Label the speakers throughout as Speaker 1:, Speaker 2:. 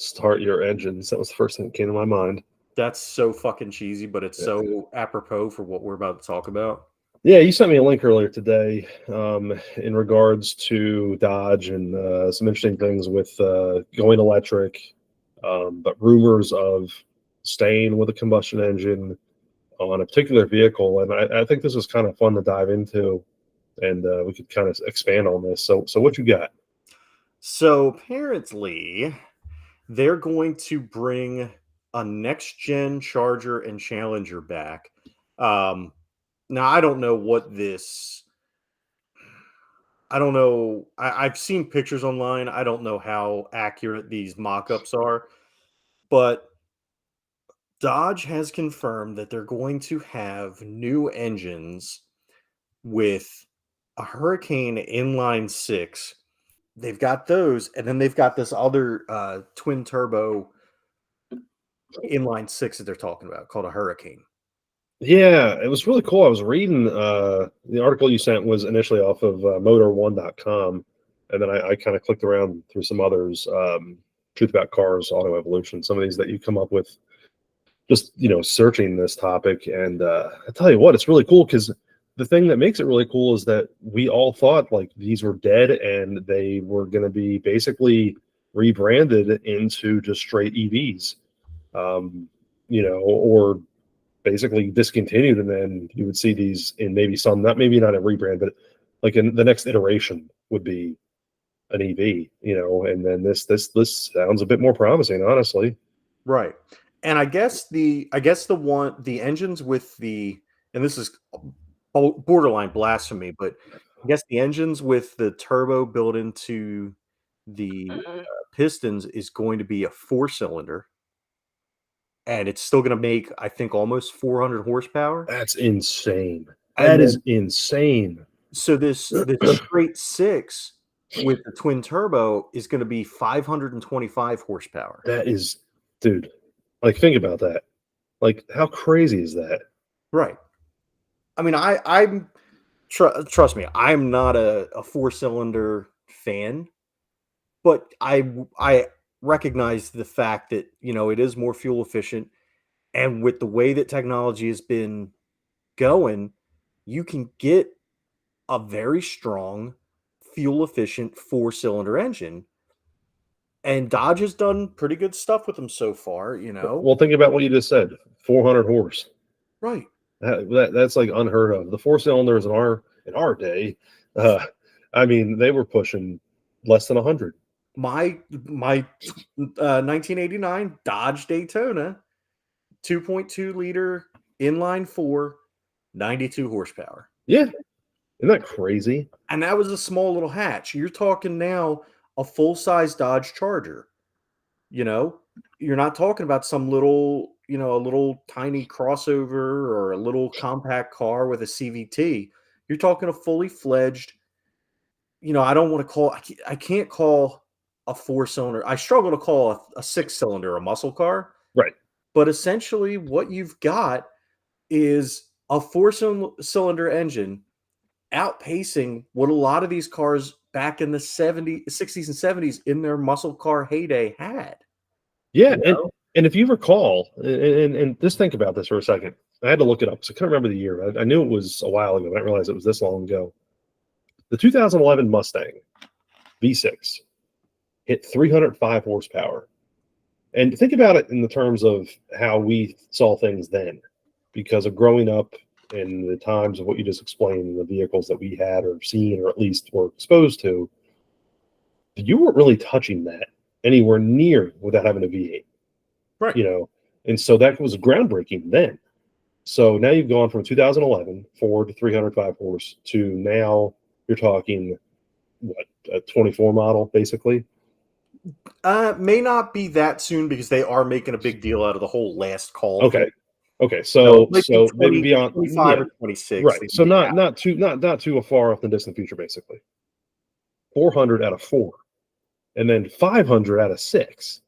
Speaker 1: start your engines. That was the first thing that came to my mind.
Speaker 2: That's so fucking cheesy, but it's
Speaker 1: Yeah.
Speaker 2: so apropos for what we're about to talk about.
Speaker 1: Yeah, you sent me a link earlier today in regards to Dodge and some interesting things with going electric, but rumors of staying with a combustion engine on a particular vehicle. And I think this was kind of fun to dive into, and we could kind of expand on this. So what you got?
Speaker 2: So apparently, they're going to bring a next gen Charger and Challenger back. Um, Now I don't know what this. I don't know. I've seen pictures online. I don't know how accurate these mock-ups are, but Dodge has confirmed that they're going to have new engines with a Hurricane inline six. They've got those, and then they've got this other twin turbo inline six that they're talking about called a Hurricane.
Speaker 1: Yeah, it was really cool. I was reading the article you sent was initially off of motor1.com, and then I kind of clicked around through some others, Truth About Cars, Auto Evolution, some of these that you come up with just, searching this topic. And I tell you what, it's really cool because the thing that makes it really cool is that we all thought like these were dead and they were going to be basically rebranded into just straight EVs, or basically discontinued, and then you would see these in maybe some, not maybe not a rebrand, but like in the next iteration would be an EV, and then this sounds a bit more promising, honestly.
Speaker 2: Right. And the engines with the, and this is borderline blasphemy, but I guess the engines with the turbo built into the pistons is going to be a 4-cylinder, and it's still going to make, I think, almost 400 horsepower.
Speaker 1: That's insane.
Speaker 2: And
Speaker 1: That is
Speaker 2: then,
Speaker 1: insane.
Speaker 2: so this straight six with the twin turbo is going to be 525 horsepower.
Speaker 1: That is, dude, like think about that. Like how crazy is that?
Speaker 2: Right. I mean, trust me, I'm not a 4-cylinder fan, but I recognize the fact that, it is more fuel efficient, and with the way that technology has been going, you can get a very strong fuel efficient 4-cylinder engine, and Dodge has done pretty good stuff with them so far.
Speaker 1: Well, think about what you just said. 400 horse.
Speaker 2: Right.
Speaker 1: That's like unheard of. The 4-cylinders in our day, uh, I mean, they were pushing less than 100.
Speaker 2: My 1989 Dodge Daytona 2.2 liter inline 4, 92 horsepower.
Speaker 1: Yeah, isn't that crazy?
Speaker 2: And that was a small little hatch. You're talking now a full-size Dodge Charger. You're not talking about some little, a little tiny crossover or a little compact car with a CVT. You're talking a fully fledged, I don't want to call, I can't call a 4-cylinder. I struggle to call a 6-cylinder a muscle car.
Speaker 1: Right.
Speaker 2: But essentially what you've got is a 4-cylinder engine outpacing what a lot of these cars back in the 60s and 70s in their muscle car heyday had.
Speaker 1: Yeah, and if you recall, and just think about this for a second. I had to look it up because I couldn't remember the year. I knew it was a while ago. I didn't realize it was this long ago. The 2011 Mustang V6 hit 305 horsepower. And think about it in the terms of how we saw things then, because of growing up in the times of what you just explained, the vehicles that we had or seen or at least were exposed to. You weren't really touching that anywhere near without having a V8.
Speaker 2: Right.
Speaker 1: And so that was groundbreaking then. So now you've gone from 2011 Ford to 305 horse to now you're talking what, a 24 model basically.
Speaker 2: May not be that soon because they are making a big deal out of the whole last call.
Speaker 1: Okay. So maybe
Speaker 2: 20,
Speaker 1: beyond
Speaker 2: 25 or 26.
Speaker 1: Right. So not too far off the distant future, basically. 400 out of 4, and then 500 out of 6.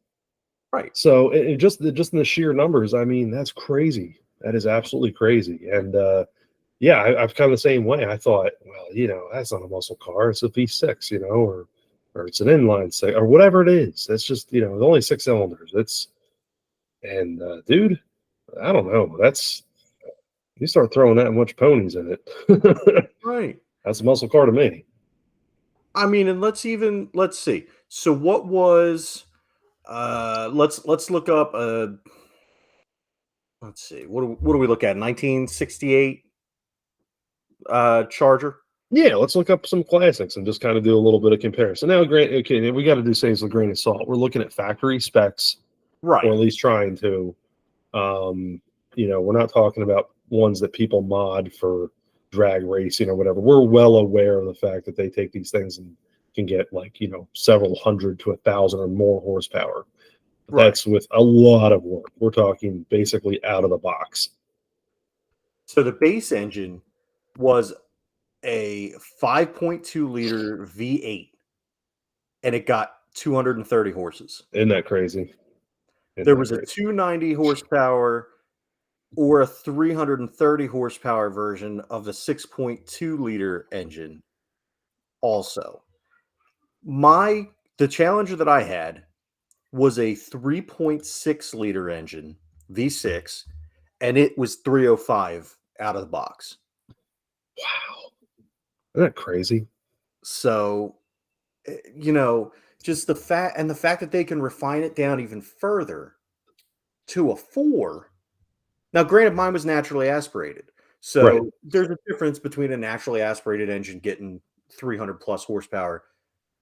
Speaker 2: Right.
Speaker 1: So it just in the sheer numbers, I mean, that's crazy. That is absolutely crazy. And I've kind of the same way. I thought, well, that's not a muscle car; it's a V6, or or it's an inline six, or whatever it is. It's just, only 6 cylinders. Dude, I don't know. You start throwing that much ponies in it.
Speaker 2: Right.
Speaker 1: That's a muscle car to me.
Speaker 2: I mean, and let's see. So what was let's look up let's see. What do we look at? 1968 Charger?
Speaker 1: Yeah, let's look up some classics and just kind of do a little bit of comparison. Now, okay, we got to do things with a grain of salt. We're looking at factory specs,
Speaker 2: Right.
Speaker 1: or at least trying to. We're not talking about ones that people mod for drag racing or whatever. We're well aware of the fact that they take these things and can get several hundred to 1,000 or more horsepower. But
Speaker 2: Right.
Speaker 1: that's with a lot of work. We're talking basically out of the box.
Speaker 2: So the base engine was a 5.2 liter V8 and it got 230 horses.
Speaker 1: Isn't that crazy?
Speaker 2: There was a 290 horsepower or a 330 horsepower version of the 6.2 liter engine. Also, the Challenger that I had was a 3.6 liter engine, V6, and it was 305 out of the box.
Speaker 1: Wow. Isn't that crazy?
Speaker 2: So, just the fact that they can refine it down even further to a 4. Now, granted, mine was naturally aspirated. So
Speaker 1: Right.
Speaker 2: there's a difference between a naturally aspirated engine getting 300 plus horsepower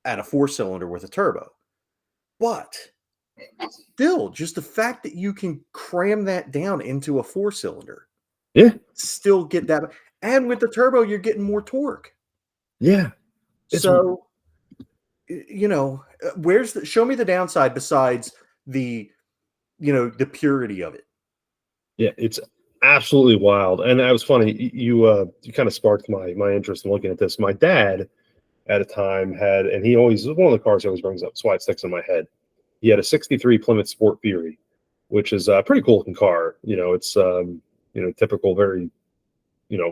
Speaker 2: and a 4-cylinder with a turbo. But still, just the fact that you can cram that down into a 4-cylinder.
Speaker 1: Yeah.
Speaker 2: Still get that. And with the turbo, you're getting more torque.
Speaker 1: Yeah.
Speaker 2: So, show me the downside besides the purity of it.
Speaker 1: Yeah, it's absolutely wild. And that was funny. You kind of sparked my interest in looking at this. My dad at a time had, and he always, one of the cars he always brings up, that's why it sticks in my head. He had a 63 Plymouth Sport Fury, which is a pretty cool looking car. It's typical, very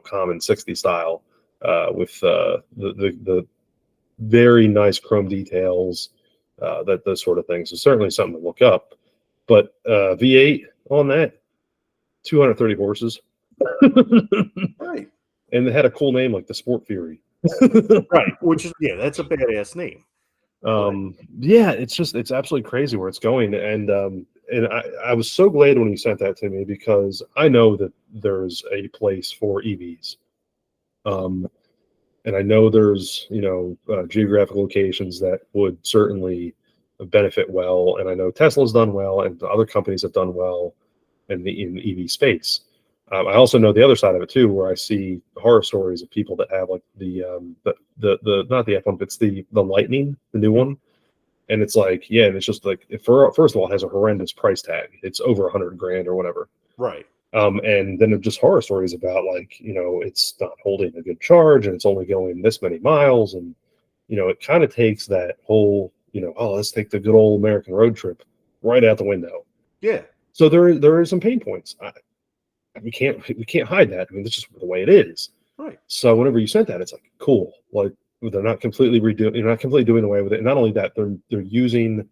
Speaker 1: common 60 style, with the very nice chrome details, that those sort of things. So certainly something to look up. But V8 on that, 230 horses.
Speaker 2: Right.
Speaker 1: And they had a cool name like the Sport Fury.
Speaker 2: Right. Which is, that's a badass name.
Speaker 1: Yeah, it's absolutely crazy where it's going. And I was so glad when you sent that to me, because I know that there's a place for EVs. And I know there's, geographic locations that would certainly benefit well. And I know Tesla's done well and other companies have done well in the EV space. I also know the other side of it too, where I see horror stories of people that have like the not the F1, but it's the Lightning, the new one, and it's like, yeah, and it's just like, first of all, it has a horrendous price tag. It's over $100,000 or whatever.
Speaker 2: Right.
Speaker 1: And then just horror stories about like, it's not holding a good charge and it's only going this many miles, and it kind of takes that whole, let's take the good old American road trip right out the window.
Speaker 2: Yeah.
Speaker 1: So there are some pain points. We can't hide that. I mean, that's just the way it is.
Speaker 2: Right.
Speaker 1: So whenever you sent that, it's like, cool. Like, they're not completely you're not completely doing away with it. And not only that, they're using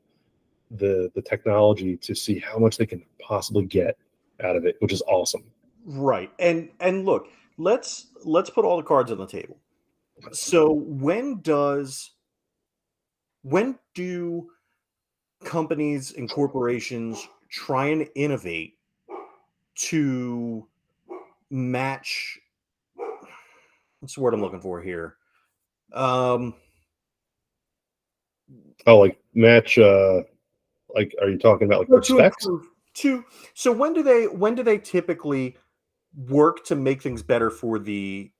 Speaker 1: the technology to see how much they can possibly get out of it, which is awesome.
Speaker 2: Right. And look, let's put all the cards on the table. So when do companies and corporations try and innovate to match, what's the word I'm looking for here?
Speaker 1: Like match, like, are you talking about like specs?
Speaker 2: So when do they typically work to make things better for the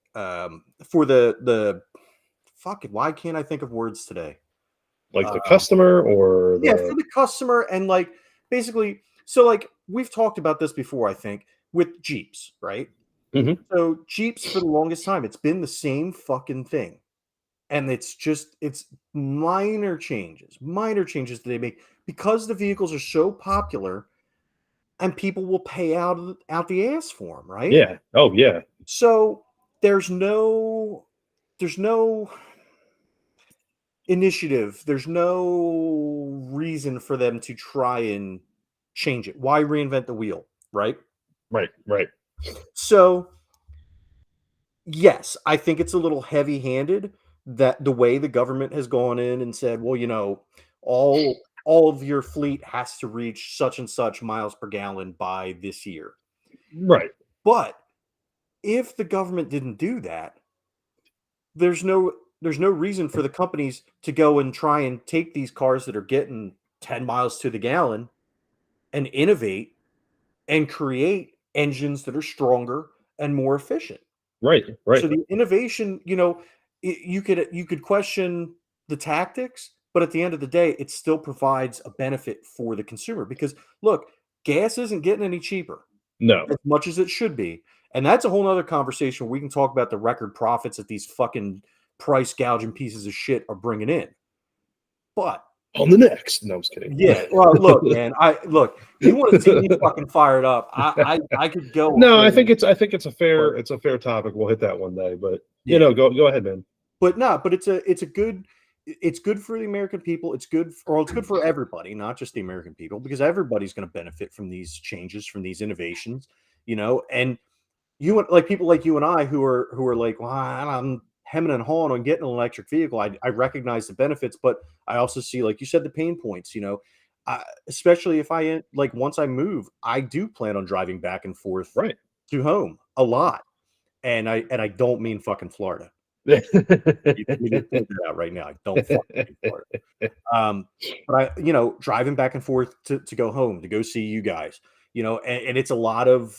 Speaker 2: fuck it, why can't I think of words today?
Speaker 1: Like the customer or
Speaker 2: Yeah, for the customer, and like basically, so like we've talked about this before, I think, with Jeeps, right?
Speaker 1: Mhm.
Speaker 2: So Jeeps, for the longest time, it's been the same fucking thing. And it's minor changes that they make because the vehicles are so popular and people will pay out the ass for them, right?
Speaker 1: Yeah. Oh yeah.
Speaker 2: So there's no initiative. There's no reason for them to try and change it. Why reinvent the wheel, right?
Speaker 1: Right.
Speaker 2: So, yes, I think it's a little heavy-handed that the way the government has gone in and said, well, all of your fleet has to reach such and such miles per gallon by this year.
Speaker 1: Right.
Speaker 2: But if the government didn't do that, there's no reason for the companies to go and try and take these cars that are getting 10 miles to the gallon and innovate and create engines that are stronger and more efficient.
Speaker 1: Right.
Speaker 2: So the innovation, you could question the tactics, but at the end of the day, it still provides a benefit for the consumer because look, gas isn't getting any cheaper
Speaker 1: No.
Speaker 2: as much as it should be. And that's a whole nother conversation. We can talk about the record profits that these fucking price gouging pieces of shit are bringing in. But
Speaker 1: on the next. No, I'm just kidding.
Speaker 2: yeah, well, look, man. You want to see me fucking fired up? I could go.
Speaker 1: No, I think it's a fair topic. We'll hit that one day, but go ahead, man.
Speaker 2: But it's good for the American people. It's good for everybody, not just the American people, because everybody's going to benefit from these changes, from these innovations, and people like you and I who are like, well, I'm hemming and hawing on getting an electric vehicle. I recognize the benefits, but I also see, like you said, the pain points, especially if once I move, I do plan on driving back and forth to home a lot. And I don't mean fucking Florida. You just point that out right now. I don't fucking mean Florida. But driving back and forth to go home, to go see you guys, and it's a lot of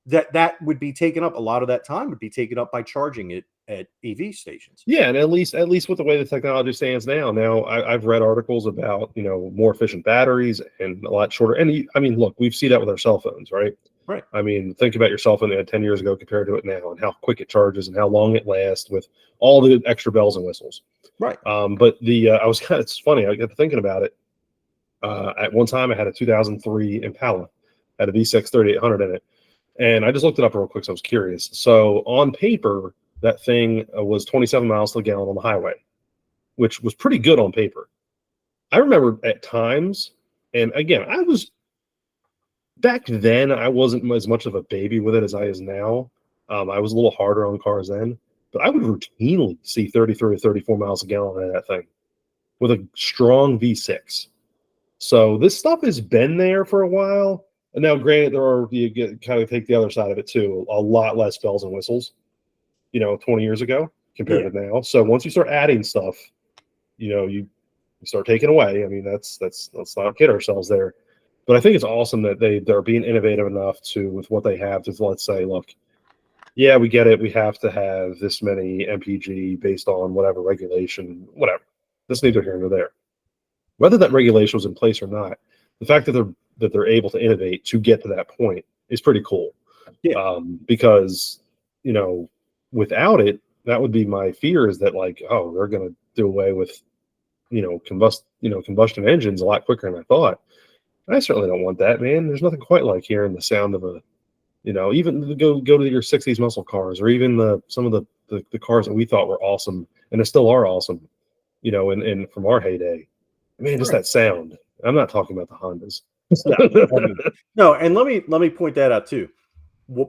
Speaker 2: that would be taken up. A lot of that time would be taken up by charging it at EV stations.
Speaker 1: Yeah, and at least with the way the technology stands now, I've read articles about more efficient batteries and a lot shorter. And I mean, look, we've seen that with our cell phones, right?
Speaker 2: Right.
Speaker 1: I mean, think about your cell phone 10 years ago compared to it now, and how quick it charges and how long it lasts with all the extra bells and whistles.
Speaker 2: Right.
Speaker 1: But it's funny. I got to thinking about it. At one time, I had a 2003 Impala, had a V6 3800 in it. And I just looked it up real quick, so I was curious. So on paper, that thing was 27 miles to the gallon on the highway, which was pretty good on paper. I remember at times, and again, back then, I wasn't as much of a baby with it as I is now. I was a little harder on cars then, but I would routinely see 33 or 34 miles a gallon in that thing with a strong V6. So this stuff has been there for a while. And now, granted, you kind of take the other side of it too. A lot less bells and whistles, 20 years ago compared to now. So once you start adding stuff, you start taking away. I mean, let's not kid ourselves there. But I think it's awesome that they're being innovative enough with what they have to, let's say, look, yeah, we get it. We have to have this many MPG based on whatever regulation, whatever. That's neither here nor there. Whether that regulation was in place or not, the fact that they're able to innovate to get to that point is pretty cool.
Speaker 2: Yeah.
Speaker 1: Because without it, that would be my fear, is that they're going to do away with combustion engines a lot quicker than I thought. I certainly don't want that, man. There's nothing quite like hearing the sound of even go to your 60s muscle cars, or even some of the cars that we thought were awesome and they still are awesome, and from our heyday. I mean, just that sound. I'm not talking about the Hondas.
Speaker 2: No, and let me point that out too.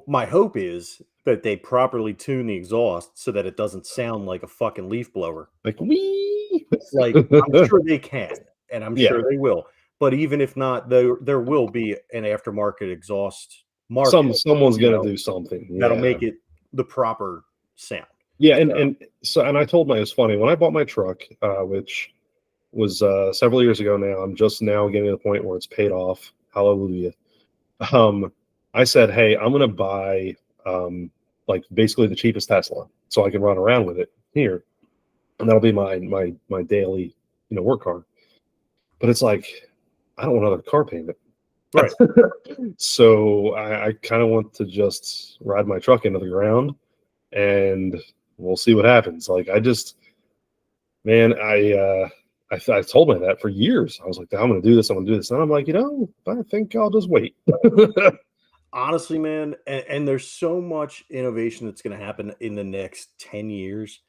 Speaker 2: My hope is that they properly tune the exhaust so that it doesn't sound like a fucking leaf blower.
Speaker 1: Like wee.
Speaker 2: I'm sure they can, and I'm sure they will. But even if not, there will be an aftermarket exhaust market.
Speaker 1: Someone's going to do something
Speaker 2: that'll make it the proper sound.
Speaker 1: Yeah, and I told it was funny when I bought my truck, which was several years ago now. I'm just now getting to the point where it's paid off. Hallelujah. I said, hey, I'm going to buy basically the cheapest Tesla so I can run around with it here, and that'll be my daily work car. But it's like, I don't want another car payment.
Speaker 2: Right.
Speaker 1: So I kind of want to just ride my truck into the ground, and we'll see what happens. I told me that for years. I was like, I'm going to do this. I'm going to do this. And I'm like, I think I'll just wait.
Speaker 2: Honestly, man, and there's so much innovation that's going to happen in the next 10 years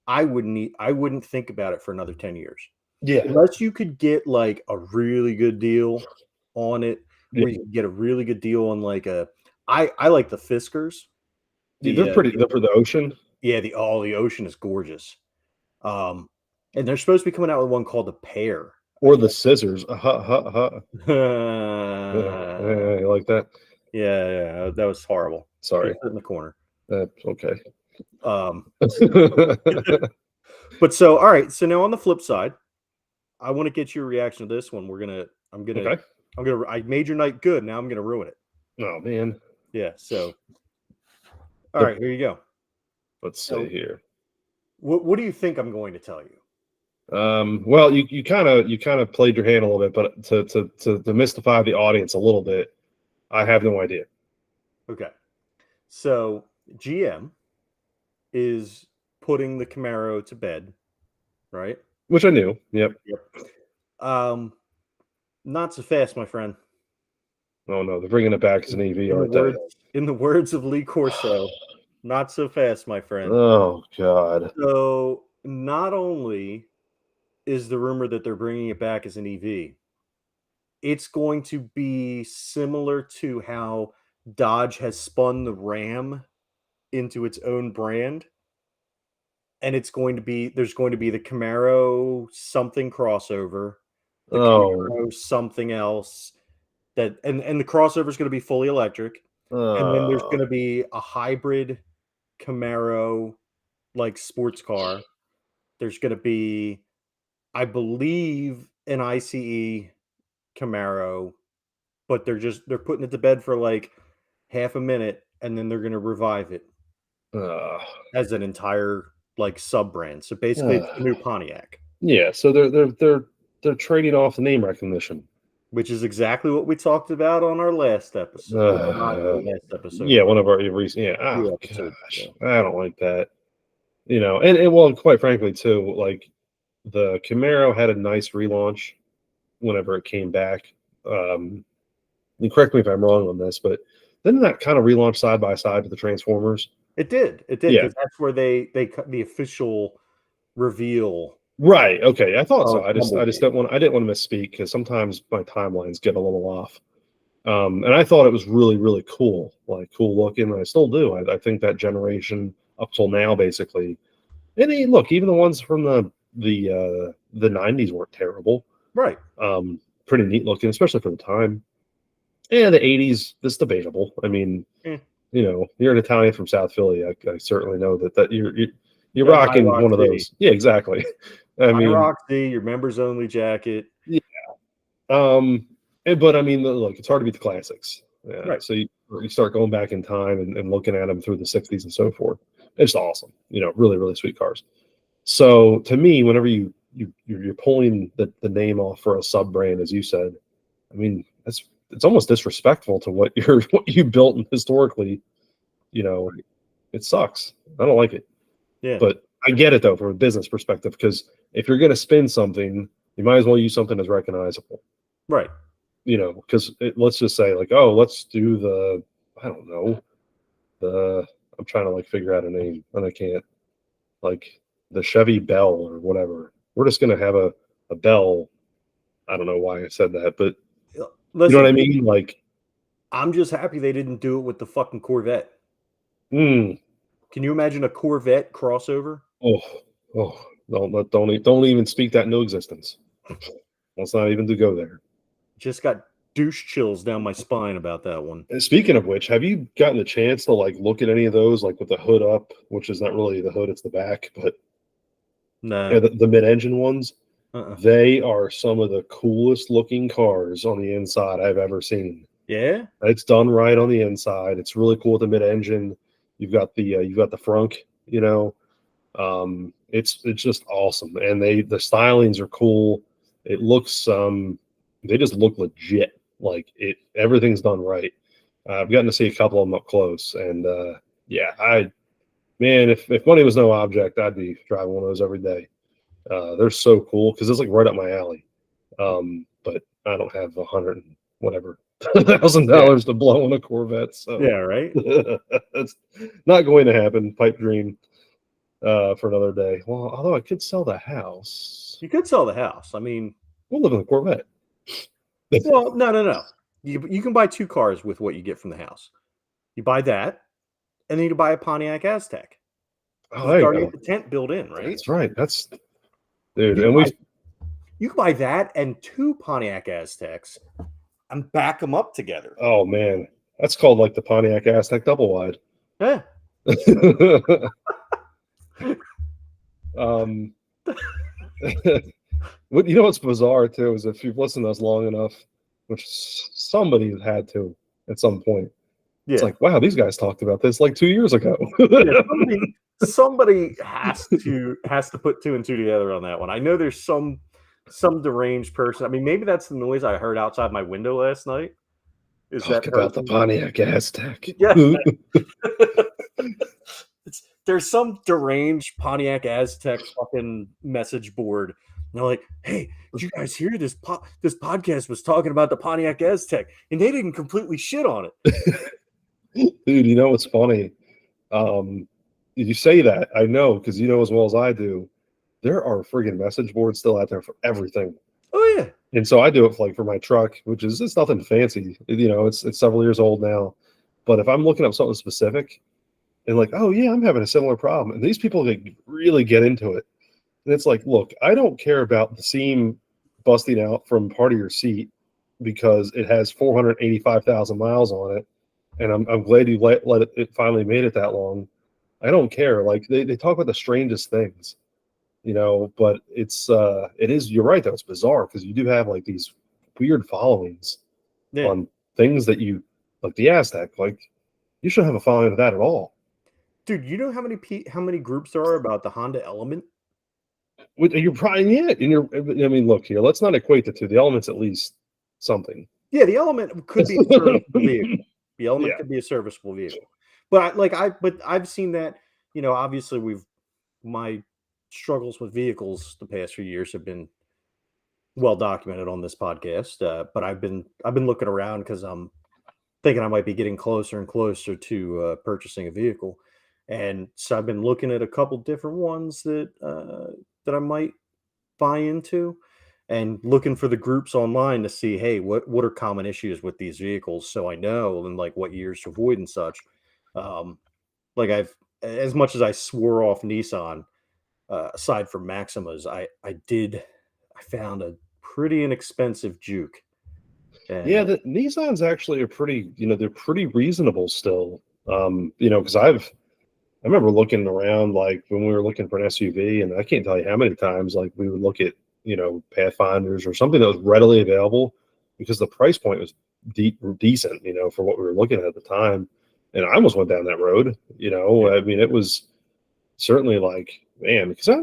Speaker 2: I wouldn't think about it for another 10 years.
Speaker 1: Yeah.
Speaker 2: Unless you could get like a really good deal on it,
Speaker 1: Yeah.
Speaker 2: or you could get a really good deal on like I like the Fiskars.
Speaker 1: They're pretty. They're for the ocean.
Speaker 2: Yeah, the Ocean is gorgeous. And they're supposed to be coming out with one called the Pear.
Speaker 1: Or the scissors.
Speaker 2: Yeah,
Speaker 1: You like that?
Speaker 2: yeah, that was horrible.
Speaker 1: Sorry.
Speaker 2: Just sit in the corner.
Speaker 1: Okay.
Speaker 2: But so all right, so now on the flip side, I want to get your reaction to this one.
Speaker 1: Okay.
Speaker 2: I made your night good. Now I'm gonna ruin it.
Speaker 1: Oh man.
Speaker 2: Yeah. So all right, here you go.
Speaker 1: Let's
Speaker 2: So-
Speaker 1: see here.
Speaker 2: What do you think I'm going to tell you?
Speaker 1: Well, you kind of played your hand a little bit, but to mystify the audience a little bit, I have no idea.
Speaker 2: Okay. So GM is putting the Camaro to bed, right?
Speaker 1: Which I knew. Yep.
Speaker 2: Not so fast, my friend.
Speaker 1: Oh no, they're bringing it back as an EV, aren't they?
Speaker 2: In the words of Lee Corso, not so fast, my friend.
Speaker 1: Oh God.
Speaker 2: So not only is the rumor that they're bringing it back as an EV, it's going to be similar to how Dodge has spun the Ram into its own brand. And there's going to be the Camaro something crossover, the Camaro something else and the crossover is going to be fully electric. And then there's going to be a hybrid Camaro like sports car. There's going to be, I believe, an ICE Camaro, but they're putting it to bed for like half a minute and then they're going to revive it as an entire like sub brand. So basically it's the new Pontiac.
Speaker 1: Yeah, so they're trading off the name recognition,
Speaker 2: which is exactly what we talked about on our last episode. Not our last episode.
Speaker 1: Yeah, one of our recent. Yeah, oh,
Speaker 2: episodes,
Speaker 1: gosh, I don't like that. And well, quite frankly, too, like the Camaro had a nice relaunch whenever it came back. And correct me if I'm wrong on this, but didn't that kind of relaunch side by side with the Transformers?
Speaker 2: It did. It did.
Speaker 1: Yeah.
Speaker 2: Because that's where they cut the official reveal.
Speaker 1: Right. Okay. I thought so.
Speaker 2: Oh,
Speaker 1: I didn't want to misspeak because sometimes my timelines get a little off. And I thought it was really, really cool, like cool looking. And I still do. I think that generation up till now, basically. And look, even the ones from the 90s weren't terrible.
Speaker 2: Right.
Speaker 1: Pretty neat looking, especially for the time. Yeah, the 80s, it's debatable. I mean, you're an Italian from South Philly. I certainly know that you're rocking one of those. Yeah, exactly. I mean,
Speaker 2: Roxy, your members only jacket.
Speaker 1: Yeah. But I mean, look, it's hard to beat the classics. Yeah.
Speaker 2: Right.
Speaker 1: So you start going back in time and looking at them through the 60s and so forth. It's awesome. Really, really sweet cars. So to me, whenever you're pulling the name off for a sub brand, as you said, I mean, it's almost disrespectful to what you built historically. It sucks. I don't like it.
Speaker 2: Yeah.
Speaker 1: But I get it though from a business perspective, because if you're going to spin something, you might as well use something that's recognizable.
Speaker 2: Right.
Speaker 1: Because let's just say like, oh, let's do I don't know, I'm trying to like figure out a name and I can't, like the Chevy Bell or whatever. We're just going to have a Bell. I don't know why I said that, but
Speaker 2: listen,
Speaker 1: you know what I mean? Like,
Speaker 2: I'm just happy they didn't do it with the fucking Corvette.
Speaker 1: Can
Speaker 2: you imagine a Corvette crossover?
Speaker 1: Oh, don't even speak that into existence. Let's not even to go there.
Speaker 2: Just got douche chills down my spine about that one.
Speaker 1: And speaking of which, have you gotten a chance to like look at any of those, like with the hood up, which is not really the hood, it's the back, but
Speaker 2: no,
Speaker 1: the mid-engine ones? They are some of the coolest looking cars on the inside I've ever seen.
Speaker 2: Yeah,
Speaker 1: it's done right on the inside. It's really cool with the mid-engine. You've got the frunk. It's just awesome, and the stylings are cool. It looks they just look legit. Like everything's done right. I've gotten to see a couple of them up close, and if money was no object, I'd be driving one of those every day. They're so cool because it's like right up my alley. But I don't have $100,000 to blow on a Corvette. So
Speaker 2: yeah, right.
Speaker 1: That's not going to happen. Pipe dream. for another day. Well, although I could sell the house.
Speaker 2: You could sell the house. I mean,
Speaker 1: We'll live in a Corvette.
Speaker 2: well, no. You can buy 2 cars with what you get from the house. You buy that, and then you buy a Pontiac Aztec.
Speaker 1: Oh,
Speaker 2: You
Speaker 1: there you
Speaker 2: already
Speaker 1: go.
Speaker 2: have the tent built in, right?
Speaker 1: That's right. That's dude.
Speaker 2: You
Speaker 1: And
Speaker 2: can you can buy that and 2 Pontiac Aztecs and back them up together.
Speaker 1: oh man, that's called like the Pontiac Aztec double wide.
Speaker 2: Yeah.
Speaker 1: um, what you know what's bizarre too is if you've listened to us long enough, which somebody has had to at some point.
Speaker 2: Yeah.
Speaker 1: It's like, wow, these guys talked about this like 2 years ago.
Speaker 2: Yeah, somebody has to put 2 and 2 together on that one. I know there's some deranged person. I mean, maybe that's the noise I heard outside my window last night. Is
Speaker 1: Talk
Speaker 2: that
Speaker 1: about the
Speaker 2: person?
Speaker 1: Pontiac Aztec.
Speaker 2: Yeah. There's some deranged Pontiac Aztec fucking message board. And they're like, "Hey, did you guys hear this? This podcast was talking about the Pontiac Aztec, and they didn't completely shit on it."
Speaker 1: Dude, you know what's funny? You say that, I know, because you know as well as I do, there are friggin' message boards still out there for everything.
Speaker 2: Oh yeah.
Speaker 1: And so I do it like for my truck, which is it's nothing fancy. You know, it's several years old now. But if I'm looking up something specific and like, oh yeah, I'm having a similar problem. And these people really get into it. And it's like, look, I don't care about the seam busting out from part of your seat because it has 485,000 miles on it. And I'm glad you let it finally made it that long. I don't care. Like they talk about the strangest things, you know, but it is, you're right though, it's bizarre because you do have like these weird followings on things that you like the Aztec, like you shouldn't have a following of that at all.
Speaker 2: Dude, you know how many groups there are about the Honda Element?
Speaker 1: You're probably I mean, look here, let's not equate the two. The Element's at least something.
Speaker 2: Yeah, the Element could be a serviceable vehicle. The Element
Speaker 1: Yeah.
Speaker 2: could be a serviceable vehicle. But I've seen that, you know, obviously my struggles with vehicles the past few years have been well documented on this podcast. But I've been looking around because I'm thinking I might be getting closer and closer to purchasing a vehicle, and so I've been looking at a couple different ones that I might buy into, and looking for the groups online to see, hey, what are common issues with these vehicles, so I know and like what years to avoid and such. Like I've as much as I swore off Nissan, aside from Maximas, I found a pretty inexpensive Juke. And,
Speaker 1: yeah, the Nissan's actually a pretty, you know, they're pretty reasonable still. You know, because I remember looking around like when we were looking for an SUV, and I can't tell you how many times like we would look at, you know, Pathfinders or something that was readily available because the price point was decent, you know, for what we were looking at the time. And I almost went down that road, you know. I mean, it was certainly like, man, because I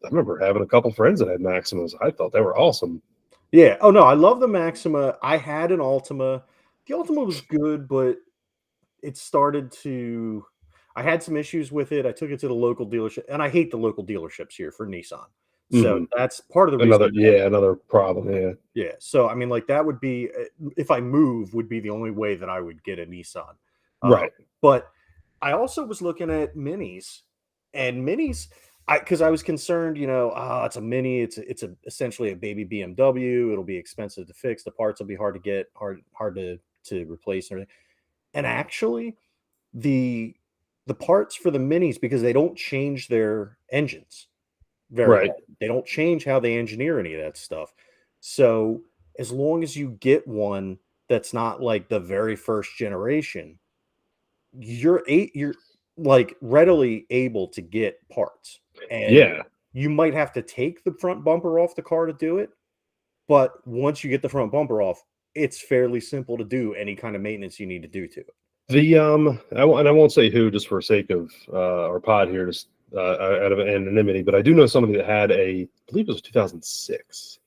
Speaker 1: remember having a couple friends that had Maximas. I thought they were awesome.
Speaker 2: yeah. Oh no, I love the Maxima. I had an Altima. The Altima was good, but it started to. I had some issues with it. I took it to the local dealership, and I hate the local dealerships here for Nissan. So that's part of the reason.
Speaker 1: Another problem. Yeah.
Speaker 2: Yeah. So I mean, like that would be if I move, would be the only way that I would get a Nissan.
Speaker 1: Right.
Speaker 2: But I also was looking at minis, and minis. Because I was concerned, you know, it's a mini. It's essentially a baby BMW. It'll be expensive to fix. The parts will be hard to get, hard to replace and everything. And actually, the parts for the minis, because they don't change their engines very well. They don't change how they engineer any of that stuff. So as long as you get one that's not like the very first generation, you're like readily able to get parts. And you might have to take the front bumper off the car to do it. But once you get the front bumper off, it's fairly simple to do any kind of maintenance you need to do to it.
Speaker 1: I won't say who just for sake of our pod here, just out of anonymity, but I do know somebody that had I believe it was 2006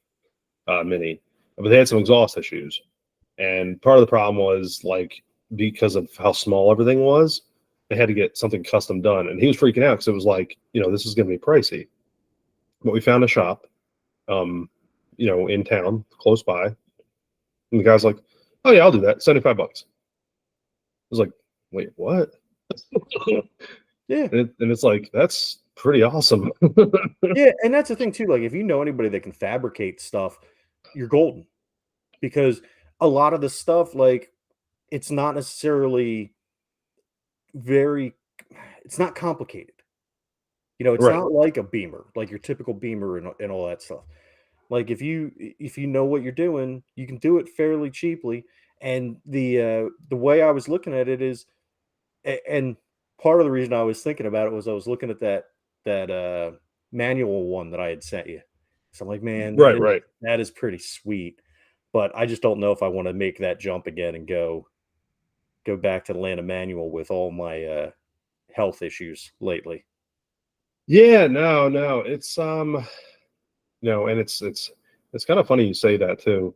Speaker 1: Mini, but they had some exhaust issues. And part of the problem was like because of how small everything was, they had to get something custom done. And he was freaking out because it was like, you know, this is going to be pricey. But we found a shop, you know, in town, close by. And the guy's like, oh, yeah, I'll do that. $75. I was like, wait, what?
Speaker 2: Yeah.
Speaker 1: And it's like, that's pretty awesome.
Speaker 2: Yeah, and that's the thing too, like, if you know anybody that can fabricate stuff, you're golden, because a lot of the stuff, like, it's not necessarily very it's not complicated. It's
Speaker 1: Right.
Speaker 2: not like a Beamer, like your typical Beamer and all that stuff. Like, if you know what you're doing, you can do it fairly cheaply, and the way I was looking at it is and part of the reason I was thinking about it was I was looking at that manual one that I had sent you. So I'm like, man,
Speaker 1: Right, right.
Speaker 2: that is pretty sweet. But I just don't know if I want to make that jump again and go back to the land of manual with all my health issues lately.
Speaker 1: Yeah, no. It's no, and it's kind of funny you say that too.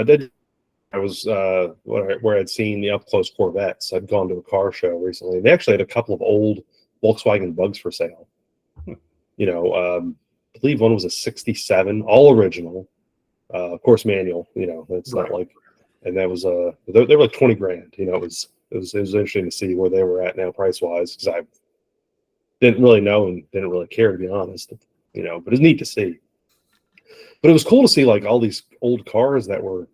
Speaker 1: Did I was where I'd seen the up close Corvettes. I'd gone to a car show recently. They actually had a couple of old Volkswagen Bugs for sale.
Speaker 2: Hmm.
Speaker 1: I believe one was a '67, all original, of course manual. It's not
Speaker 2: Right.
Speaker 1: like, and that was they were like 20 grand. It was interesting to see where they were at now price wise, because I didn't really know and didn't really care, to be honest. But it's neat to see. But it was cool to see like all these old cars that were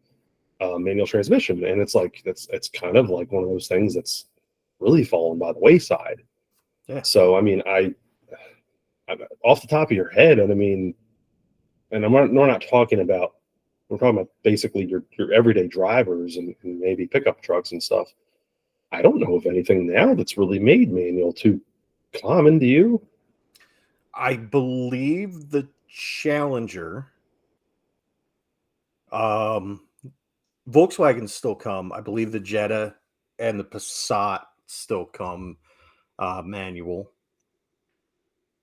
Speaker 1: manual transmission, and it's kind of like one of those things that's really fallen by the wayside.
Speaker 2: Yeah.
Speaker 1: So I mean, I off the top of your head, and I mean, and we're not talking about, we're talking about basically your everyday drivers and maybe pickup trucks and stuff. I don't know of anything now that's really made manual too common. Do you?
Speaker 2: I believe the Challenger, um, Volkswagens still come. I believe the Jetta and the Passat still come manual.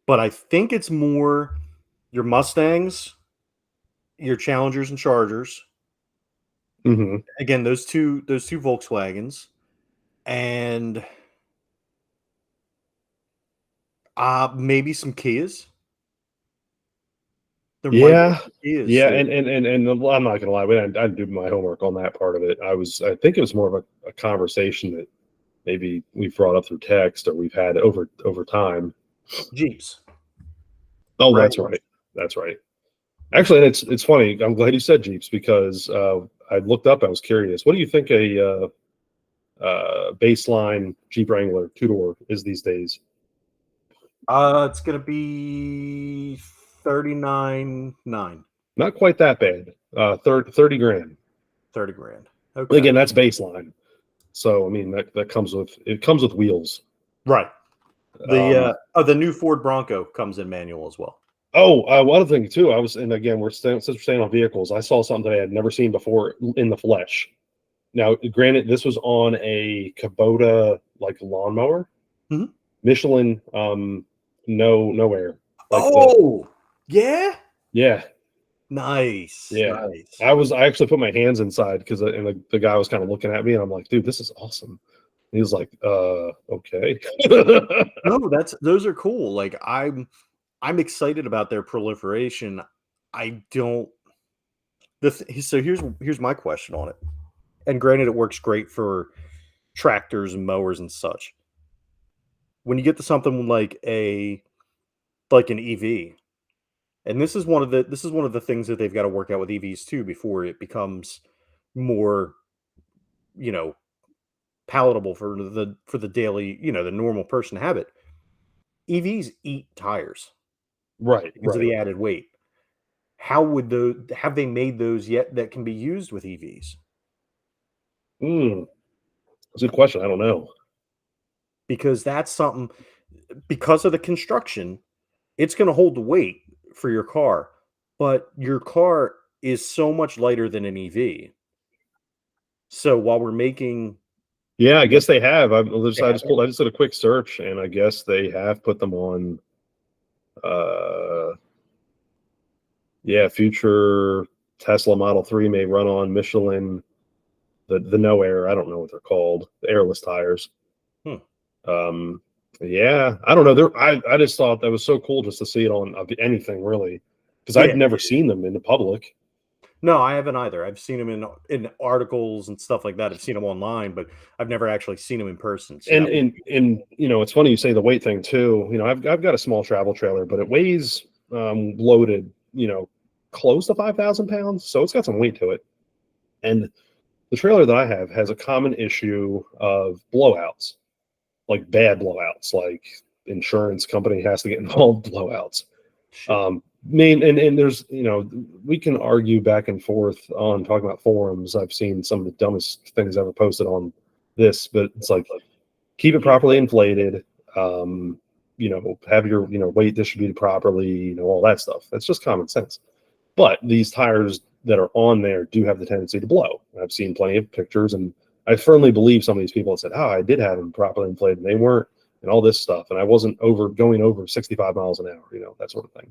Speaker 2: But I think it's more your Mustangs, your Challengers and Chargers.
Speaker 1: Mm-hmm.
Speaker 2: Again, those two Volkswagens, and maybe some Kias. There might be
Speaker 1: Yeah,
Speaker 2: some Kias
Speaker 1: yeah,
Speaker 2: too.
Speaker 1: and I'm not gonna lie, I didn't do my homework on that part of it. I think it was more of a conversation that maybe we've brought up through text or we've had over time.
Speaker 2: Jeeps,
Speaker 1: Oh,
Speaker 2: right?
Speaker 1: that's right, that's right. Actually, and it's funny. I'm glad you said Jeeps, because I looked up. I was curious. What do you think a baseline Jeep Wrangler 2-door is these days?
Speaker 2: It's gonna be 39.9,
Speaker 1: Not quite that bad. 30 grand.
Speaker 2: 30 grand.
Speaker 1: And
Speaker 2: Okay.
Speaker 1: again, that's baseline. So I mean that comes with wheels.
Speaker 2: Right.
Speaker 1: Um,
Speaker 2: The new Ford Bronco comes in manual as well.
Speaker 1: Oh, one other thing too. And again, since we're staying on vehicles, I saw something that I had never seen before in the flesh. Now, granted, this was on a Kubota like lawnmower,
Speaker 2: Mhm.
Speaker 1: Michelin, no air, like
Speaker 2: Oh, yeah.
Speaker 1: yeah,
Speaker 2: Nice,
Speaker 1: yeah.
Speaker 2: nice.
Speaker 1: I actually put my hands inside because and the guy was kind of looking at me, and I'm like, dude, this is awesome. He was like, okay.
Speaker 2: No, those are cool. Like, I'm excited about their proliferation. I don't so here's my question on it. And granted, it works great for tractors and mowers and such. When you get to something like an EV, and this is one of the things that they've got to work out with EVs too before it becomes more, you know, palatable for the daily, the normal person to have it. EVs eat tires
Speaker 1: Right,
Speaker 2: because of
Speaker 1: right.
Speaker 2: the added weight. How would those have they made those yet that can be used with EVs?
Speaker 1: That's a good question. I don't know.
Speaker 2: Because that's something, because of the construction, it's going to hold the weight for your car, but your car is so much lighter than an EV. So while we're making,
Speaker 1: Yeah, I
Speaker 2: you know,
Speaker 1: guess they have.
Speaker 2: they have it.
Speaker 1: I just did a quick search, and I guess they have put them on. Uh, yeah, future Tesla Model 3 may run on Michelin, the no air. I don't know what they're called, the airless tires.
Speaker 2: Hmm.
Speaker 1: Yeah, I don't know. I just thought that was so cool just to see it on anything really, because
Speaker 2: Yeah,
Speaker 1: I'd never seen them in the public.
Speaker 2: No, I haven't either. I've seen him in articles and stuff like that. I've seen him online, but I've never actually seen him in person. So
Speaker 1: And
Speaker 2: that would
Speaker 1: it's funny you say the weight thing too. I've got a small travel trailer, but it weighs loaded, close to 5,000 pounds, so it's got some weight to it. And the trailer that I have has a common issue of blowouts, like bad blowouts, like insurance company has to get involved blowouts.
Speaker 2: shit.
Speaker 1: And there's, we can argue back and forth on talking about forums. I've seen some of the dumbest things ever posted on this, but it's like, keep it properly inflated, have your, weight distributed properly, all that stuff. That's just common sense. But these tires that are on there do have the tendency to blow. I've seen plenty of pictures, and I firmly believe some of these people have said, "Oh, I did have them properly inflated, and they weren't," and all this stuff, and I wasn't going over 65 miles an hour, that sort of thing.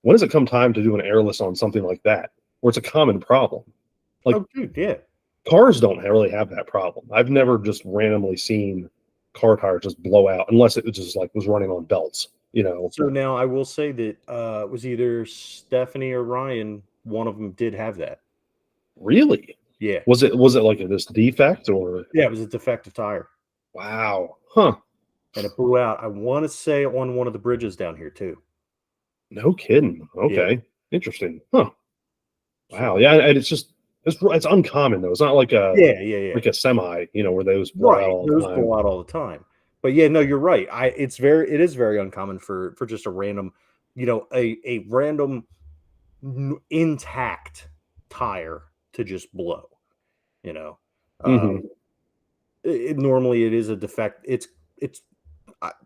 Speaker 1: When does it come time to do an airless on something like that, where it's a common problem? Like,
Speaker 2: Oh, dude, yeah.
Speaker 1: cars don't really have that problem. I've never just randomly seen car tires just blow out, unless it was just like was running on belts.
Speaker 2: So now I will say that it was either Stephanie or Ryan. One of them did have that.
Speaker 1: Really?
Speaker 2: Yeah.
Speaker 1: Was it like this defect or?
Speaker 2: Yeah, it was a defective tire.
Speaker 1: Wow. Huh.
Speaker 2: And it blew out. I want to say on one of the bridges down here too.
Speaker 1: No kidding. Okay.
Speaker 2: Yeah.
Speaker 1: Interesting. Huh. Wow.
Speaker 2: So,
Speaker 1: Yeah, and it's uncommon though. It's not like
Speaker 2: yeah.
Speaker 1: like a semi, where those blow out
Speaker 2: Right.
Speaker 1: all the
Speaker 2: Those
Speaker 1: time.
Speaker 2: blow out all the time. But yeah, no, you're right. It is very uncommon for just a random, a random intact tire to just blow, you know.
Speaker 1: Hmm.
Speaker 2: Normally it is a defect. It's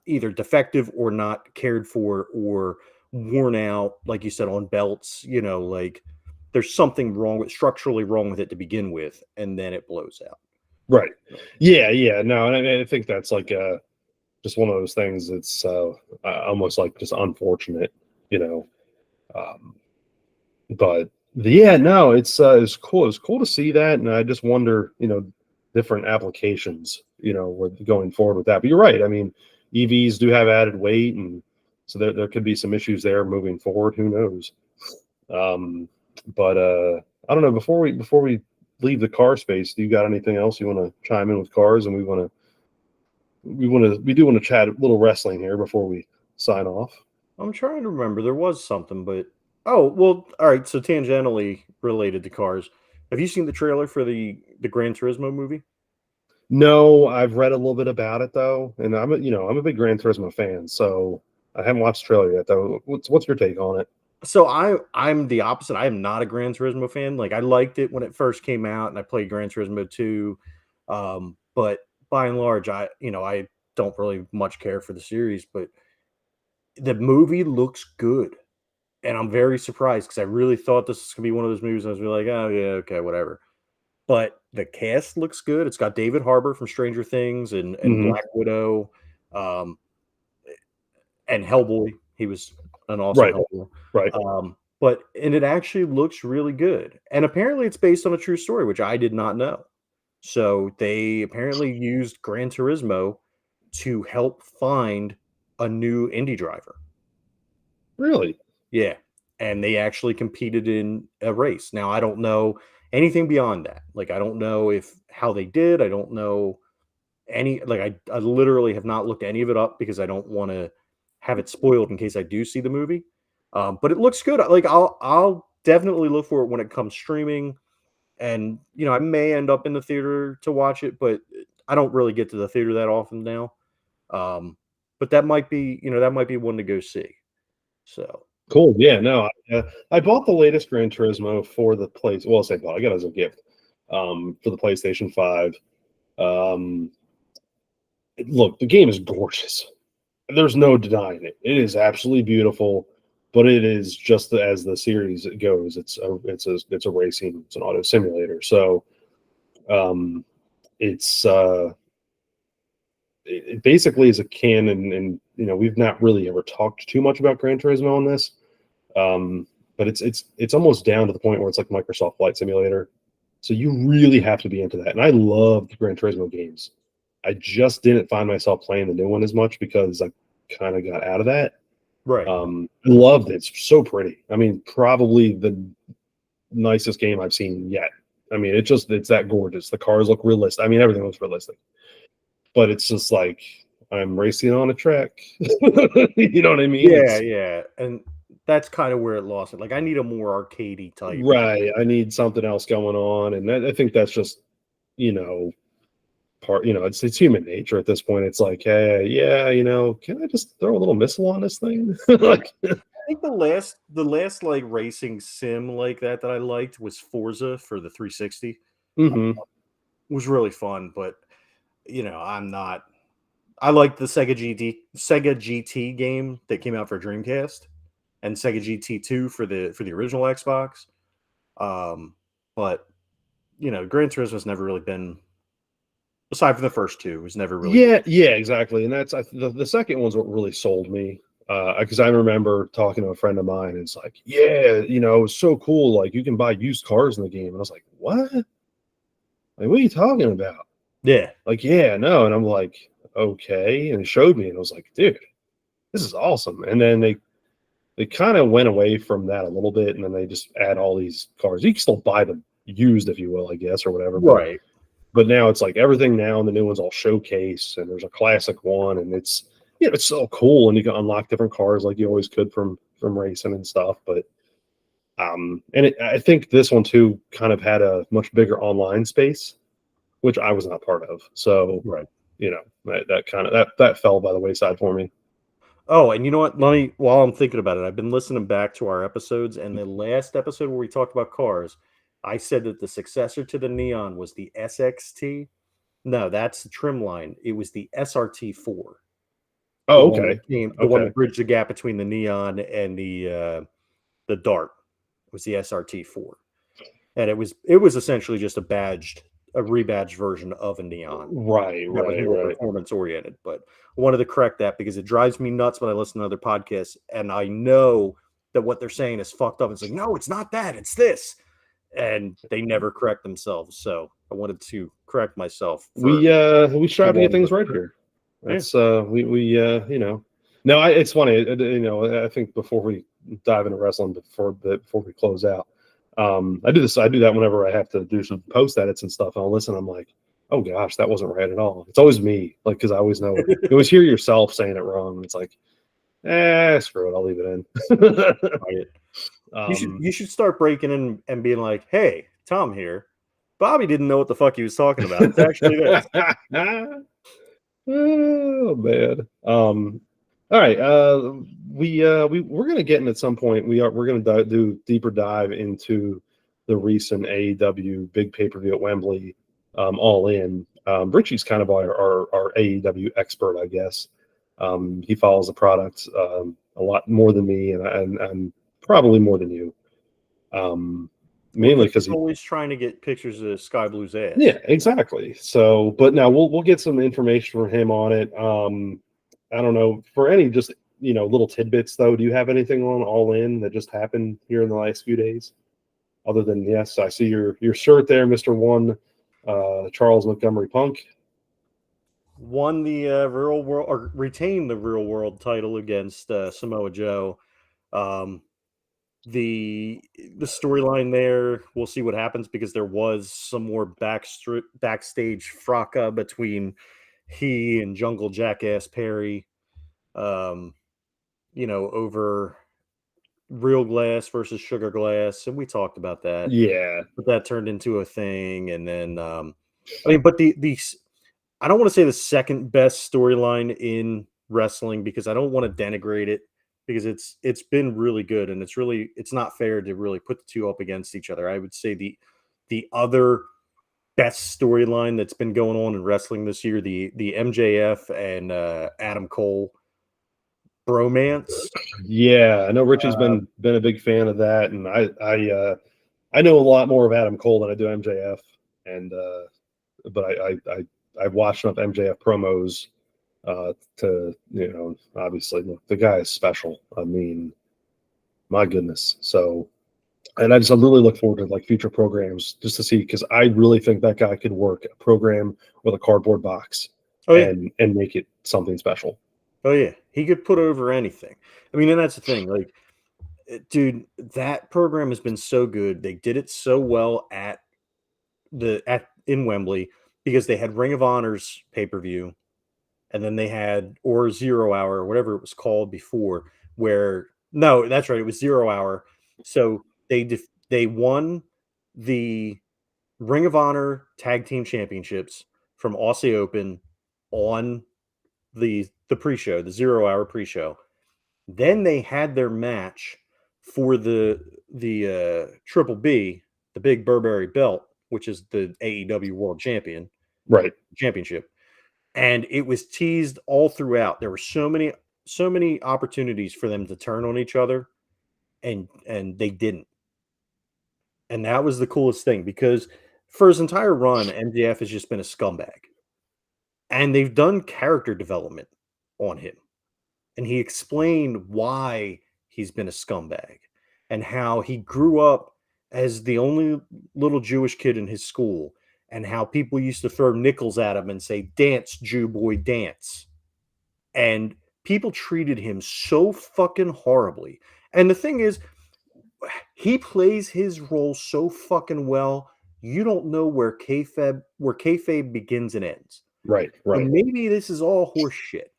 Speaker 2: either defective or not cared for or worn out, like you said, on belts. Like there's something structurally wrong with it to begin with, and then it blows out.
Speaker 1: Right. Yeah. No, and I think that's like just one of those things that's almost like just unfortunate, you know. Um, but yeah, no, it's cool. It's cool to see that, and I just wonder, different applications, with going forward with that. But you're right. I mean, EVs do have added weight, and so there could be some issues there moving forward. Who knows? But I don't know. Before we leave the car space, do you got anything else you want to chime in with cars? And we do want to chat a little wrestling here before we sign off.
Speaker 2: I'm trying to remember. There was something, but oh well. All right. So tangentially related to cars, have you seen the trailer for the Gran Turismo movie?
Speaker 1: No, I've read a little bit about it though, and I'm a big Gran Turismo fan, so I haven't watched the trailer yet though. What's your take on it?
Speaker 2: So I'm the opposite. I am not a Gran Turismo fan. Like I liked it when it first came out, and I played Gran Turismo 2. But by and large, I don't really much care for the series. But the movie looks good, and I'm very surprised because I really thought this was gonna be one of those movies. I was really like, oh yeah, okay, whatever. But the cast looks good. It's got David Harbour from Stranger Things and
Speaker 1: Hmm.
Speaker 2: Black Widow, um, and Hellboy. He was an awesome
Speaker 1: Right,
Speaker 2: Hellboy.
Speaker 1: right.
Speaker 2: But it actually looks really good. And apparently it's based on a true story, which I did not know. So they apparently used Gran Turismo to help find a new Indy driver.
Speaker 1: Really?
Speaker 2: Yeah. And they actually competed in a race. Now I don't know anything beyond that. Like I don't know if how they did. I don't know I literally have not looked any of it up because I don't want to have it spoiled in case I do see the movie. But it looks good. Like I'll definitely look for it when it comes streaming, and I may end up in the theater to watch it, but I don't really get to the theater that often now. But that might be one to go see. So
Speaker 1: Cool. Yeah. No, I bought the latest Gran Turismo for the place. Well, I say bought. I got it as a gift for the PlayStation 5. Um, Look, the game is gorgeous. There's no denying it. It is absolutely beautiful, but it is just as the series goes. It's a racing. It's an auto simulator. So, um, it's it basically is akin, and we've not really ever talked too much about Gran Turismo on this. But it's almost down to the point where it's like Microsoft Flight Simulator. So you really have to be into that. And I love the Gran Turismo games. I just didn't find myself playing the new one as much because I kind of got out of that.
Speaker 2: Right.
Speaker 1: Loved it. It's so pretty. I mean, probably the nicest game I've seen yet. I mean, it's that gorgeous. The cars look realistic. I mean, everything looks realistic, but it's just like I'm racing on a track. You know what I mean?
Speaker 2: Yeah, yeah, and that's kind of where it lost it. Like, I need a more arcadey type.
Speaker 1: Right. I need something else going on, and I think that's just, you know, part. You know, it's human nature at this point. It's like, hey, yeah, you know, can I just throw a little missile on this thing? Like,
Speaker 2: I think the last like racing sim like that I liked was Forza for the 360.
Speaker 1: mhm.
Speaker 2: Was really fun, but I'm not. I like the Sega GT game that came out for Dreamcast and Sega GT2 for the original Xbox. But Gran Turismo's never really been, aside from the first two, was never really.
Speaker 1: Yeah, exactly. And that's the second one's what really sold me. Because I remember talking to a friend of mine, and it's like, yeah, you know, it was so cool. Like, you can buy used cars in the game, and I was like, what? Like, what are you talking about?
Speaker 2: Yeah,
Speaker 1: Like, yeah, no. And I'm like, okay. And it showed me, and I was like, dude, this is awesome. And then they kind of went away from that a little bit, and then they just add all these cars. You can still buy them used, if you will, I guess, or whatever.
Speaker 2: right.
Speaker 1: But now it's like everything now, and the new one's all showcase, and there's a classic one, and it's it's so cool, and you can unlock different cars like you always could from racing and stuff. But I think this one too kind of had a much bigger online space, which I was not part of. So
Speaker 2: Right.
Speaker 1: that kind of that fell by the wayside for me.
Speaker 2: Oh, and you know what? Let me, while I'm thinking about it, I've been listening back to our episodes, and the last episode where we talked about cars, I said that the successor to the Neon was the SXT. No, that's the trim line. It was the SRT4.
Speaker 1: Oh, okay,
Speaker 2: The one that bridged the gap between the Neon and the Dart. It was the SRT4, and it was essentially just a rebadged version of a Neon.
Speaker 1: right,
Speaker 2: That was more performance oriented. But I wanted to correct that because it drives me nuts when I listen to other podcasts, and I know that what they're saying is fucked up. It's like, no, it's not that, it's this, and they never correct themselves. So I wanted to correct myself.
Speaker 1: We strive to get things right here. That's No, it's funny. I think before we dive into wrestling, before we close out, I do this. I do that whenever I have to do some post edits and stuff. I'll listen. I'm like, oh gosh, that wasn't right at all. It's always me, like, because I always know it. You always hear yourself saying it wrong, and it's like, screw it, I'll leave it in.
Speaker 2: You should start breaking in and being like, hey, Tom here. Bobby didn't know what the fuck he was talking about. It's actually this.
Speaker 1: Oh man. All right. We're gonna get in at some point. We're gonna do deeper dive into the recent AEW big pay-per-view at Wembley, All In. Richie's kind of our AEW expert, I guess. He follows the product a lot more than me, and probably more than you. Mainly because
Speaker 2: he's always trying to get pictures of Sky Blue's ass.
Speaker 1: Yeah, exactly. So, but now we'll get some information from him on it. I don't know, for any just little tidbits though. Do you have anything on All In that just happened here in the last few days? Other than, yes, I see your shirt there, Mr. One, Charles Montgomery Punk.
Speaker 2: Won the real world, or retained the real world title against Samoa Joe. The storyline there, we'll see what happens, because there was some more backstage fracas between he and Jungle Jackass Perry, over Real Glass versus Sugar Glass, and we talked about that.
Speaker 1: Yeah,
Speaker 2: but that turned into a thing, and then but the I don't want to say the second best storyline in wrestling, because I don't want to denigrate it, because it's been really good, and it's not fair to really put the two up against each other. I would say the other best storyline that's been going on in wrestling this year, the MJF and Adam Cole bromance.
Speaker 1: Yeah, I know Richie's been a big fan of that, and I know a lot more of Adam Cole than I do MJF, and but I've watched enough MJF promos to obviously, look, the guy is special. I mean, my goodness. So, and I really look forward to like future programs just to see, because I really think that guy could work a program with a cardboard box and make it something special.
Speaker 2: Oh yeah, he could put over anything. I mean, and that's the thing. Like, dude, that program has been so good. They did it so well at in Wembley because they had Ring of Honor's pay per view, and then they had or 0 Hour or whatever it was called before. Where no, that's right, it was 0 Hour. So they won the Ring of Honor Tag Team Championships from Aussie Open on the pre-show, the 0 Hour pre-show. Then they had their match for the Triple B, the Big Burberry belt, which is the AEW World
Speaker 1: Right.
Speaker 2: Championship, and it was teased all throughout. There were so many opportunities for them to turn on each other, and they didn't. And that was the coolest thing because for his entire run, MJF has just been a scumbag, and they've done character development on him. And he explained why he's been a scumbag and how he grew up as the only little Jewish kid in his school and how people used to throw nickels at him and say, "Dance, Jew boy, dance." And people treated him so fucking horribly. And the thing is, he plays his role so fucking well. You don't know where kayfabe begins and ends.
Speaker 1: Right.
Speaker 2: So
Speaker 1: Right.
Speaker 2: maybe this is all horse shit,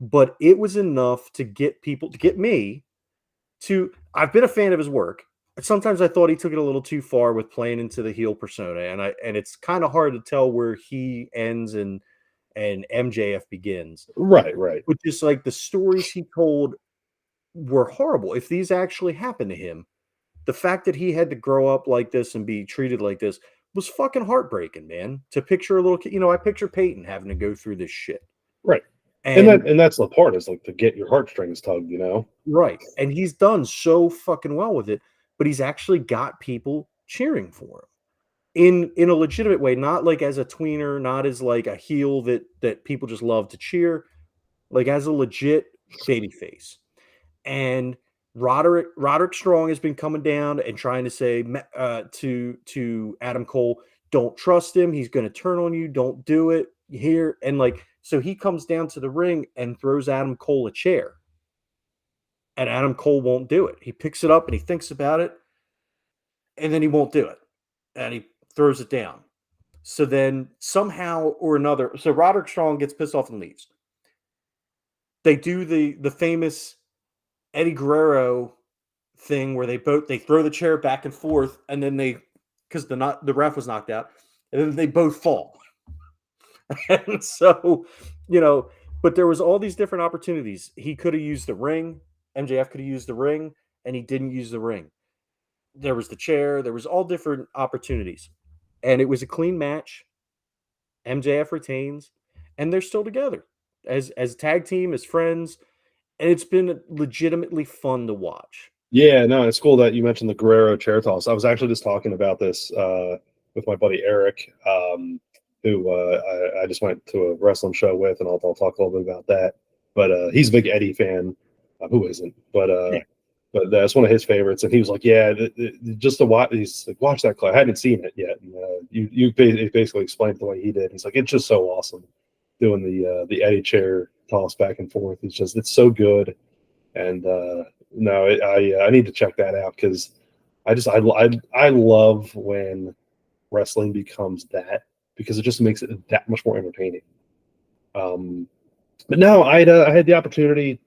Speaker 2: but it was enough to get people to get me to I've been a fan of his work. Sometimes I thought he took it a little too far with playing into the heel persona, and it's kind of hard to tell where he ends and MJF begins.
Speaker 1: Right. Right.
Speaker 2: Which is like the stories he told were horrible. If these actually happened to him, the fact that he had to grow up like this and be treated like this was fucking heartbreaking, man. To picture a little kid, I picture Peyton having to go through this shit.
Speaker 1: Right.
Speaker 2: And
Speaker 1: And that's the part is like to get your heartstrings tugged,
Speaker 2: right. And he's done so fucking well with it, but he's actually got people cheering for him in a legitimate way, not like as a tweener, not as like a heel that people just love to cheer, like as a legit babyface. And Roderick Strong has been coming down and trying to say to Adam Cole, don't trust him. He's going to turn on you. Don't do it here. And like, so he comes down to the ring and throws Adam Cole a chair. And Adam Cole won't do it. He picks it up and he thinks about it, and then he won't do it. And he throws it down. So then somehow or another, so Roderick Strong gets pissed off and leaves. They do the famous Eddie Guerrero thing where they throw the chair back and forth, and then because the ref was knocked out, and then they both fall. And so, but there was all these different opportunities. He could have used the ring. MJF could have used the ring, and he didn't use the ring. There was the chair. There was all different opportunities, and it was a clean match. MJF retains, and they're still together as a tag team, as friends, and it's been legitimately fun to watch.
Speaker 1: Yeah, no, it's cool that you mentioned the Guerrero chair toss. I was actually just talking about this with my buddy Eric, who I just went to a wrestling show with, and I'll talk a little bit about that. But he's a big Eddie fan. Who isn't?
Speaker 2: Yeah.
Speaker 1: But that's one of his favorites. And he was like, "Yeah, just to watch." He's like, "Watch that clip. I hadn't seen it yet." And, you basically explained it the way he did. He's like, "It's just so awesome doing the Eddie chair toss back and forth. It's so good." And no, I need to check that out because I love when wrestling becomes that because it just makes it that much more entertaining. But no, I had the opportunity.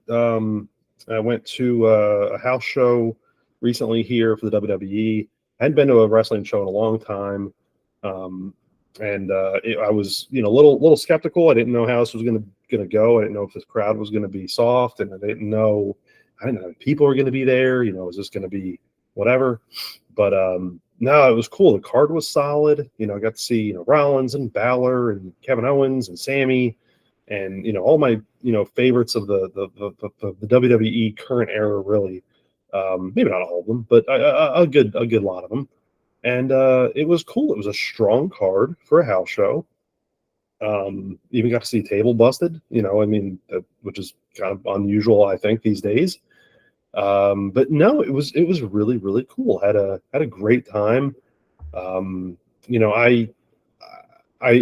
Speaker 1: I went to a house show recently here for the WWE. I hadn't been to a wrestling show in a long time, and I was a little skeptical. I didn't know how this was going to go. I didn't know if this crowd was going to be soft, and I didn't know if people were going to be there. Is this going to be whatever? But no, it was cool. The card was solid. I got to see Rollins and Balor and Kevin Owens and Sammy. And all my favorites of the WWE current era, really, maybe not all of them, but a good lot of them. And it was cool. It was a strong card for a house show. Even got to see table busted. Which is kind of unusual, I think, these days. But no, it was really, really cool. Had a great time. I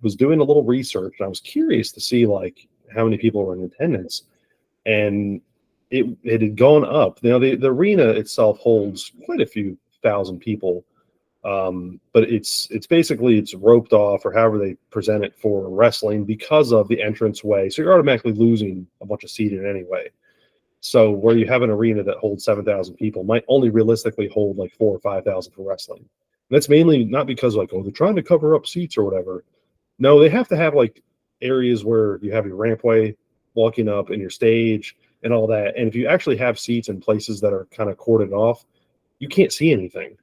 Speaker 1: was doing a little research and I was curious to see like how many people were in attendance, and it had gone up. The arena itself holds quite a few thousand people, but it's basically it's roped off or however they present it for wrestling because of the entrance way. So you're automatically losing a bunch of seating anyway. So where you have an arena that holds 7,000 people might only realistically hold like 4,000 or 5,000 for wrestling. And that's mainly not because like, oh, they're trying to cover up seats or whatever. No, they have to have like areas where you have your rampway walking up and your stage and all that. And if you actually have seats in places that are kind of cordoned off, you can't see anything.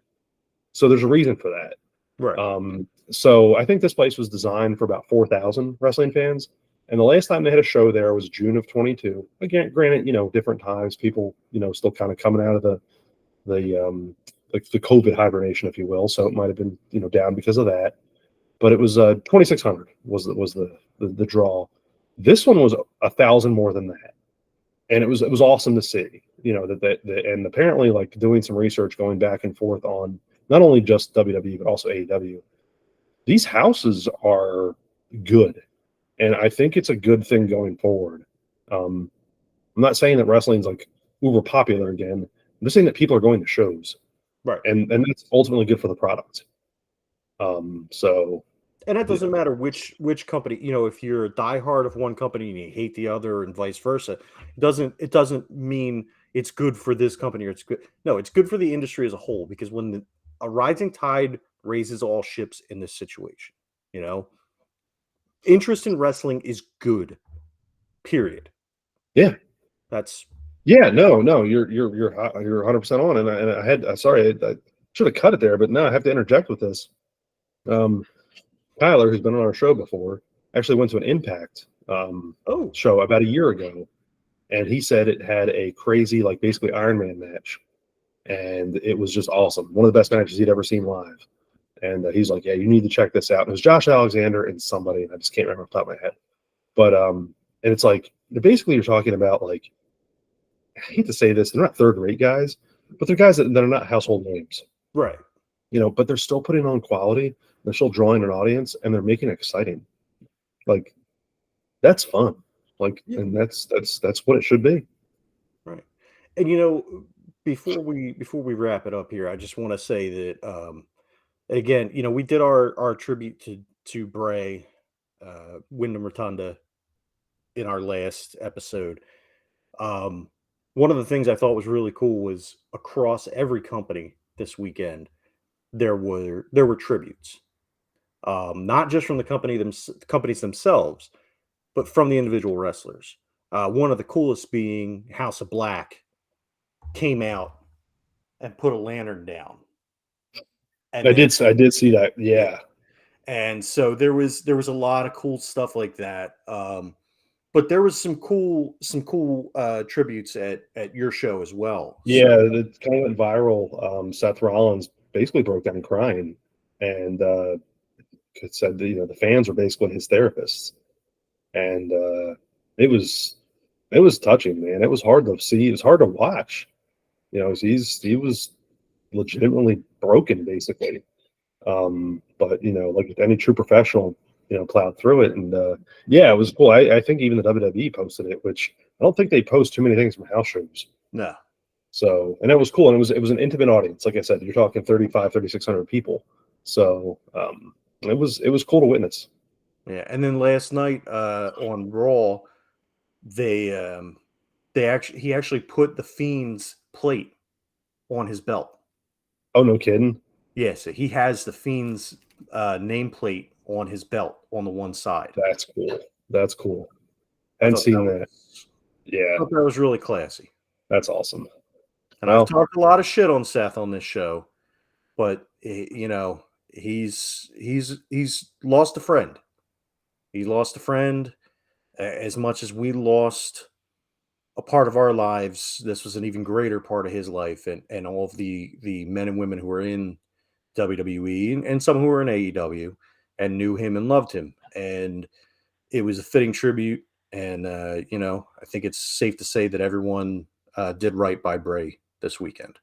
Speaker 1: So there's a reason for that.
Speaker 2: Right.
Speaker 1: So I think this place was designed for about 4,000 wrestling fans. And the last time they had a show there was June of 22. Again, granted, different times, people, still kind of coming out of the like the COVID hibernation, if you will. So it might have been, down because of that. But it was 2,600 was the draw. This one was 1,000 more than that, and it was awesome to see. And apparently, like doing some research, going back and forth on not only just WWE but also AEW. These houses are good, and I think it's a good thing going forward. I'm not saying that wrestling's like uber popular again. I'm just saying that people are going to shows,
Speaker 2: Right.
Speaker 1: and that's ultimately good for the product. So.
Speaker 2: And that doesn't matter which company, if you're a diehard of one company and you hate the other and vice versa, it doesn't mean it's good for this company or it's good. No, it's good for the industry as a whole, because when a rising tide raises all ships in this situation, interest in wrestling is good. Period.
Speaker 1: Yeah.
Speaker 2: That's
Speaker 1: Yeah, no, you're 100% on, and I had sorry, I should have cut it there, but no, I have to interject with this. Tyler, who's been on our show before, actually went to an Impact show about a year ago, and he said it had a crazy, like basically Iron Man match, and it was just awesome. One of the best matches he'd ever seen live. And he's like, "Yeah, you need to check this out." And it was Josh Alexander and somebody, and I just can't remember off the top of my head. But and it's like basically you're talking about like, I hate to say this, they're not third-rate guys, but they're guys that are not household names.
Speaker 2: right.
Speaker 1: But they're still putting on quality, they're still drawing an audience, and they're making it exciting. Like, that's fun. Like,
Speaker 2: Yeah.
Speaker 1: and that's what it should be.
Speaker 2: Right. And before we wrap it up here, I just want to say that again, we did our tribute to Bray, Wyndham Rotunda, in our last episode. One of the things I thought was really cool was across every company this weekend there were tributes, not just from the companies themselves, but from the individual wrestlers. One of the coolest being House of Black came out and put a lantern down. And
Speaker 1: I did see that. Yeah.
Speaker 2: And so there was a lot of cool stuff like that. But there was some cool tributes at your show as well.
Speaker 1: Yeah, it kind of went viral. Seth Rollins basically broke down crying, and said that, the fans were basically his therapists, and it was touching, man. It was hard to see. It was hard to watch. He was legitimately broken, basically. But like with any true professional, plowed through it, and yeah, it was cool. I think even the WWE posted it, which I don't think they post too many things from house shows.
Speaker 2: No.
Speaker 1: So, and it was cool, and it was an intimate audience. Like I said, you're talking 3,600 people. So, it was cool to witness.
Speaker 2: Yeah, and then last night on Raw, he actually put the Fiend's plate on his belt.
Speaker 1: Oh, no kidding.
Speaker 2: Yeah, so he has the Fiend's nameplate on his belt on the one side.
Speaker 1: That's cool. That's cool. I hadn't seen that. Yeah,
Speaker 2: I thought that was really classy.
Speaker 1: that's awesome.
Speaker 2: And I've talked a lot of shit on Seth on this show, but he's lost a friend. He lost a friend. As much as we lost a part of our lives, this was an even greater part of his life, and all of the men and women who were in WWE and some who were in AEW and knew him and loved him. And it was a fitting tribute. And I think it's safe to say that everyone did right by Bray this weekend.